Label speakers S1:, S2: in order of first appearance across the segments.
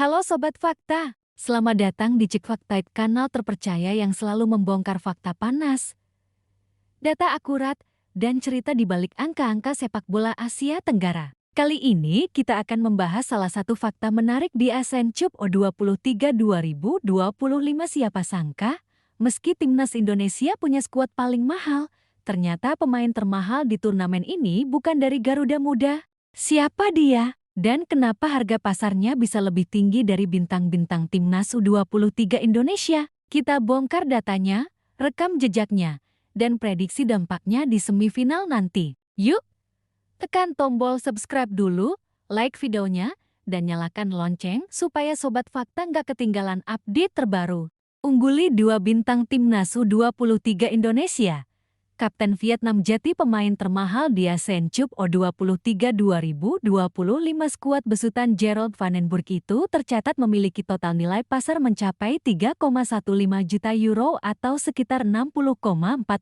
S1: Halo Sobat Fakta, selamat datang di Cek Fakta, kanal terpercaya yang selalu membongkar fakta panas, data akurat, dan cerita di balik angka-angka sepak bola Asia Tenggara. Kali ini kita akan membahas salah satu fakta menarik di ASEAN Cup U23 2025. Siapa sangka, meski timnas Indonesia punya skuad paling mahal, ternyata pemain termahal di turnamen ini bukan dari Garuda Muda. Siapa dia? Dan kenapa harga pasarnya bisa lebih tinggi dari bintang-bintang timnas U23 Indonesia? Kita bongkar datanya, rekam jejaknya, dan prediksi dampaknya di semifinal nanti. Yuk, tekan tombol subscribe dulu, like videonya, dan nyalakan lonceng supaya Sobat Fakta nggak ketinggalan update terbaru. Ungguli 2 bintang timnas U23 Indonesia. Kapten Vietnam jadi pemain termahal di ASEAN Cup U23 2025. Skuad besutan Jerold van den Burg itu tercatat memiliki total nilai pasar mencapai 3,15 juta euro atau sekitar 60,4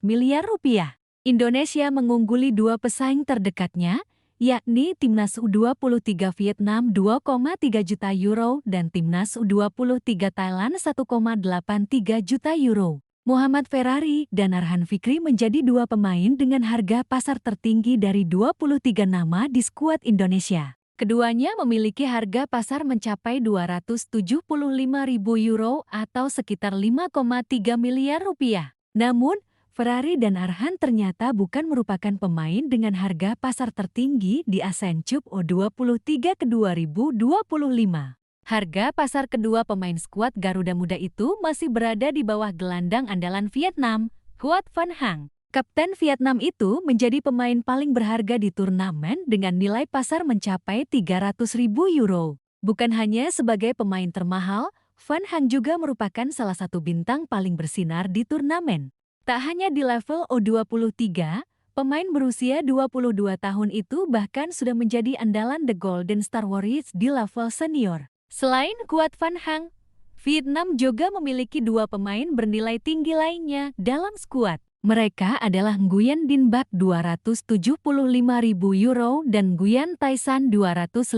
S1: miliar rupiah. Indonesia mengungguli dua pesaing terdekatnya, yakni Timnas U23 Vietnam 2,3 juta euro dan Timnas U23 Thailand 1,83 juta euro. Muhammad Ferrari dan Arhan Fikri menjadi dua pemain dengan harga pasar tertinggi dari 23 nama di skuad Indonesia. Keduanya memiliki harga pasar mencapai 275.000 euro atau sekitar 5,3 miliar rupiah. Namun, Ferrari dan Arhan ternyata bukan merupakan pemain dengan harga pasar tertinggi di ASEAN Cup U23 ke 2025. Harga pasar kedua pemain skuad Garuda Muda itu masih berada di bawah gelandang andalan Vietnam, Huat Van Hang. Kapten Vietnam itu menjadi pemain paling berharga di turnamen dengan nilai pasar mencapai 300.000 euro. Bukan hanya sebagai pemain termahal, Van Hang juga merupakan salah satu bintang paling bersinar di turnamen. Tak hanya di level U23, pemain berusia 22 tahun itu bahkan sudah menjadi andalan The Golden Star Warriors di level senior. Selain Huat Van Hang, Vietnam juga memiliki dua pemain bernilai tinggi lainnya dalam skuad. Mereka adalah Nguyen Dinh Bach 275.000 euro dan Nguyen Tai San 250.000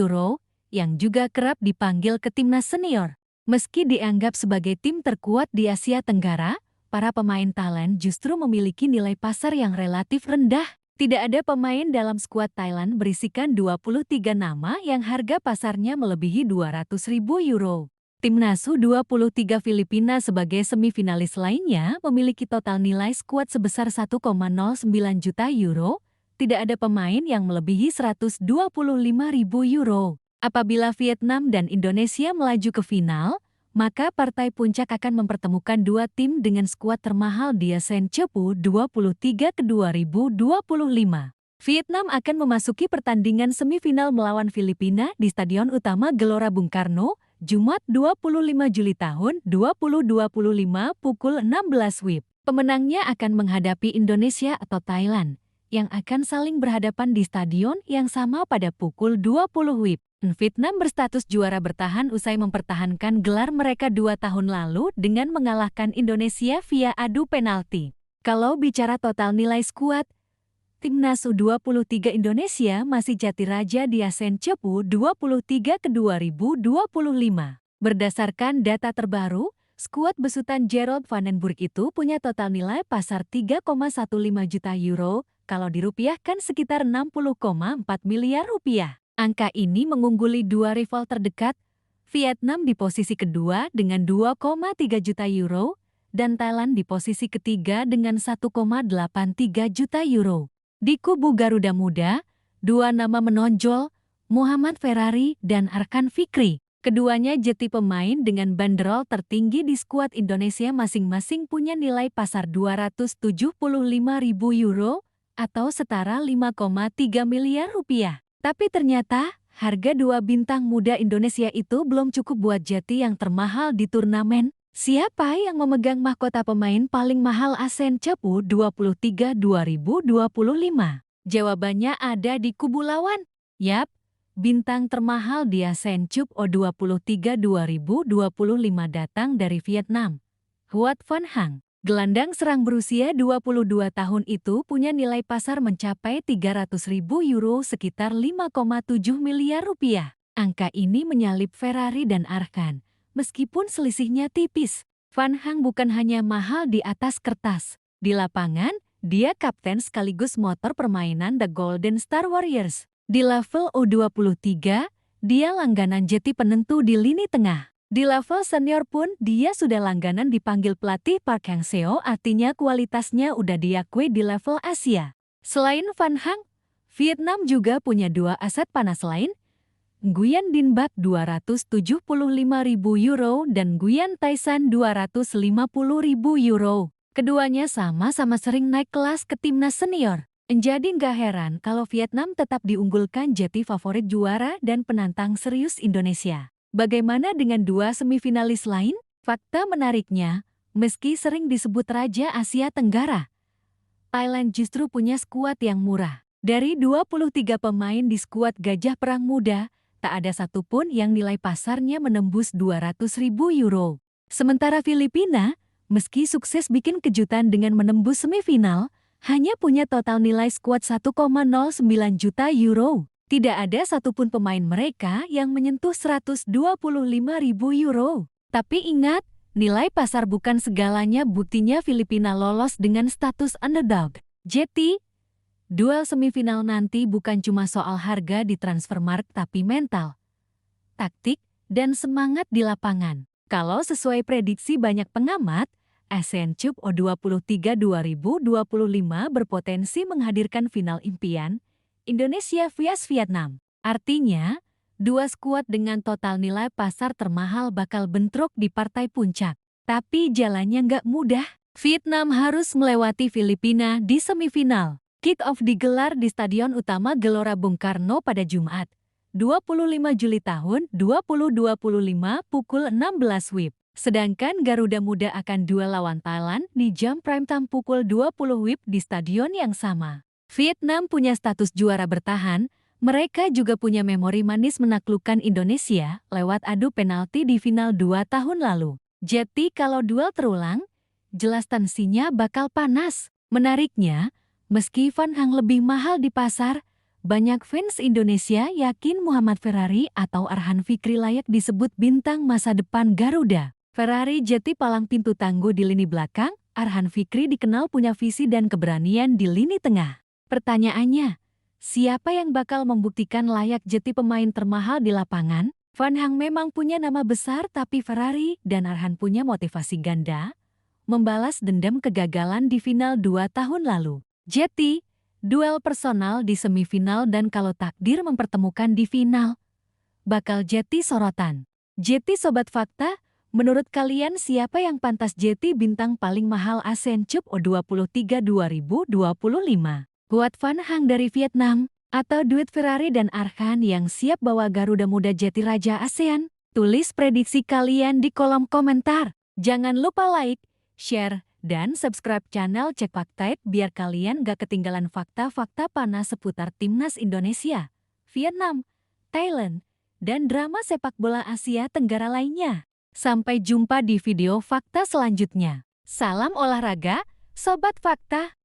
S1: euro, yang juga kerap dipanggil ke timnas senior. Meski dianggap sebagai tim terkuat di Asia Tenggara, para pemain Thailand justru memiliki nilai pasar yang relatif rendah. Tidak ada pemain dalam skuad Thailand berisikan 23 nama yang harga pasarnya melebihi 200.000 euro. Timnas U23 Filipina sebagai semifinalis lainnya memiliki total nilai skuad sebesar 1,09 juta euro. Tidak ada pemain yang melebihi 125.000 euro. Apabila Vietnam dan Indonesia melaju ke final, maka partai puncak akan mempertemukan dua tim dengan skuad termahal di ASEAN Cup U23 ke 2025. Vietnam akan memasuki pertandingan semifinal melawan Filipina di Stadion Utama Gelora Bung Karno, Jumat 25 Juli tahun 2025 pukul 16 WIB. Pemenangnya akan menghadapi Indonesia atau Thailand, yang akan saling berhadapan di stadion yang sama pada pukul 20 WIB. Vietnam berstatus juara bertahan usai mempertahankan gelar mereka 2 tahun lalu dengan mengalahkan Indonesia via adu penalti. Kalau bicara total nilai skuad, Timnas U23 Indonesia masih jadi raja di ASEAN Cup U23 ke 2025. Berdasarkan data terbaru, skuad besutan Jerold van den Burg itu punya total nilai pasar 3,15 juta euro, kalau dirupiahkan sekitar 60,4 miliar rupiah. Angka ini mengungguli dua rival terdekat, Vietnam di posisi kedua dengan 2,3 juta euro, dan Thailand di posisi ketiga dengan 1,83 juta euro. Di kubu Garuda Muda, dua nama menonjol, Muhammad Ferrari dan Arhan Fikri. Keduanya jadi pemain dengan banderol tertinggi di skuad Indonesia masing-masing punya nilai pasar 275.000 euro atau setara 5,3 miliar rupiah. Tapi ternyata, harga dua bintang muda Indonesia itu belum cukup buat jadi yang termahal di turnamen. Siapa yang memegang mahkota pemain paling mahal ASEAN Cup U23 2025? Jawabannya ada di kubu lawan. Yap, bintang termahal di ASEAN Cup U23 2025 datang dari Vietnam, Huat Van Hang. Gelandang serang berusia 22 tahun itu punya nilai pasar mencapai 300.000 euro sekitar 5,7 miliar rupiah. Angka ini menyalip Ferrari dan Arhan, meskipun selisihnya tipis. Van Hang bukan hanya mahal di atas kertas. Di lapangan, dia kapten sekaligus motor permainan The Golden Star Warriors. Di level U23, dia langganan jeti penentu di lini tengah. Di level senior pun, dia sudah langganan dipanggil pelatih Park Hang-seo, artinya kualitasnya udah diakui di level Asia. Selain Van Hang, Vietnam juga punya dua aset panas lain, Nguyen Dinh Bach 275.000 euro dan Nguyen Tai San 250.000 euro. Keduanya sama-sama sering naik kelas ke timnas senior. Jadi nggak heran kalau Vietnam tetap diunggulkan jadi favorit juara dan penantang serius Indonesia. Bagaimana dengan dua semifinalis lain? Fakta menariknya, meski sering disebut Raja Asia Tenggara, Thailand justru punya skuad yang murah. Dari 23 pemain di skuad Gajah Perang Muda, tak ada satupun yang nilai pasarnya menembus 200.000 euro. Sementara Filipina, meski sukses bikin kejutan dengan menembus semifinal, hanya punya total nilai skuad 1,09 juta euro. Tidak ada satupun pemain mereka yang menyentuh 125.000 euro. Tapi ingat, nilai pasar bukan segalanya, buktinya Filipina lolos dengan status underdog. Jadi, duel semifinal nanti bukan cuma soal harga di Transfermarkt tapi mental, taktik, dan semangat di lapangan. Kalau sesuai prediksi banyak pengamat, Asian Cup U23 2025 berpotensi menghadirkan final impian Indonesia vs Vietnam. Artinya, dua skuad dengan total nilai pasar termahal bakal bentrok di partai puncak. Tapi jalannya nggak mudah. Vietnam harus melewati Filipina di semifinal. Kick-off digelar di Stadion Utama Gelora Bung Karno pada Jumat, 25 Juli tahun 2025 pukul 16 WIB. Sedangkan Garuda Muda akan duel lawan Thailand di jam primetime pukul 20 WIB di stadion yang sama. Vietnam punya status juara bertahan, mereka juga punya memori manis menaklukkan Indonesia lewat adu penalti di final 2 tahun lalu. Jadi kalau duel terulang, jelas tensinya bakal panas. Menariknya, meski Van Hang lebih mahal di pasar, banyak fans Indonesia yakin Muhammad Ferrari atau Arhan Fikri layak disebut bintang masa depan Garuda. Ferrari jadi palang pintu tangguh di lini belakang, Arhan Fikri dikenal punya visi dan keberanian di lini tengah. Pertanyaannya, siapa yang bakal membuktikan layak jadi pemain termahal di lapangan? Van Hang memang punya nama besar, tapi Ferrari dan Arhan punya motivasi ganda, membalas dendam kegagalan di final 2 tahun lalu. Jadi, duel personal di semifinal dan kalau takdir mempertemukan di final, bakal jadi sorotan. Jadi Sobat Fakta, menurut kalian siapa yang pantas jadi bintang paling mahal Asian Cup U23 2025? Buat Van Hang dari Vietnam, atau duet Ferrari dan Arhan yang siap bawa Garuda Muda jadi Raja ASEAN? Tulis prediksi kalian di kolom komentar. Jangan lupa like, share, dan subscribe channel Cek Fakta biar kalian gak ketinggalan fakta-fakta panas seputar timnas Indonesia, Vietnam, Thailand, dan drama sepak bola Asia Tenggara lainnya. Sampai jumpa di video fakta selanjutnya. Salam olahraga, Sobat Fakta!